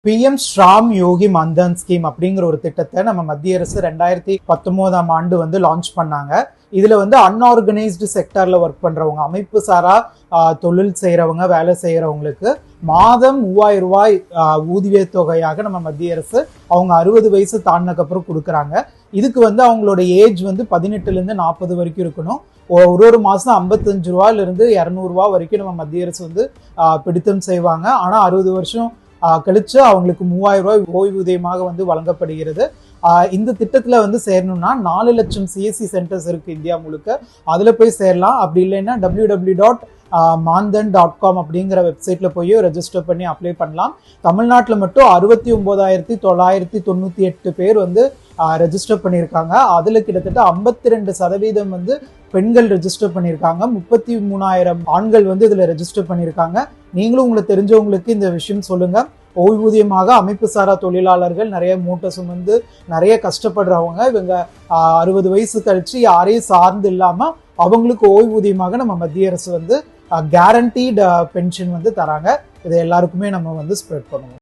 PM Shram யோகி Manthan scheme அப்படிங்கிற ஒரு திட்டத்தை நம்ம மத்திய அரசு 2019ஆம் ஆண்டு வந்து லான்ச் பண்ணாங்க. இதுல வந்து அன்ஆர்கனைஸ்டு செக்டர்ல ஒர்க் பண்றவங்க, அமைப்பு சாரா தொழில் செய்யறவங்க, வேலை செய்யறவங்களுக்கு மாதம் 3000 ரூபாய் ஊதிய தொகையாக நம்ம மத்திய அரசு அவங்க 60 வயசு தாண்டினக்கு அப்புறம் கொடுக்குறாங்க. இதுக்கு வந்து அவங்களோட ஏஜ் வந்து 18ல இருந்து 40 வரைக்கும் இருக்கணும். ஒரு மாசம் 55 ரூபாயில இருந்து 200 ரூபாய் வரைக்கும் நம்ம மத்திய அரசு வந்து பிடித்தம் செய்வாங்க. ஆனா 60 வருஷம் கழிச்சு அவங்களுக்கு 3000 ரூபாய் ஓய்வூதியமாக வந்து வழங்கப்படுகிறது. இந்த திட்டத்துல வந்து சேரணும்னா 4 லட்சம் சிஎஸ்சி சென்டர்ஸ் இருக்கு இந்தியா முழுக்க. அதுல போய் சேரலாம். அப்படி இல்லைன்னா www.mandan.com அப்படிங்கிற வெப்சைட்ல போய் ரெஜிஸ்டர் பண்ணி அப்ளை பண்ணலாம். தமிழ்நாட்டில் மட்டும் 69,998 பேர் வந்து ரெஜிஸ்டர் பண்ணியிருக்காங்க. அதுல கிட்டத்தட்ட 52% வந்து பெண்கள் ரெஜிஸ்டர் பண்ணியிருக்காங்க. 33,000 ஆண்கள் வந்து இதுல ரெஜிஸ்டர் பண்ணியிருக்காங்க. நீங்களும் உங்களுக்கு தெரிஞ்சவங்களுக்கு இந்த விஷயம் சொல்லுங்க. ஓய்வூதியமாக அமைப்பு சாரா தொழிலாளர்கள், நிறைய மூட்டை சுமந்து நிறைய கஷ்டப்படுறவங்க, இவங்க 60 வயசு கழிச்சு யாரையும் சார்ந்து இல்லாம அவங்களுக்கு ஓய்வூதியமாக நம்ம மத்திய அரசு வந்து கேரண்டீட் பென்ஷன் வந்து தராங்க. இதை எல்லாருக்குமே நம்ம வந்து ஸ்ப்ரெட் பண்ணுவோம்.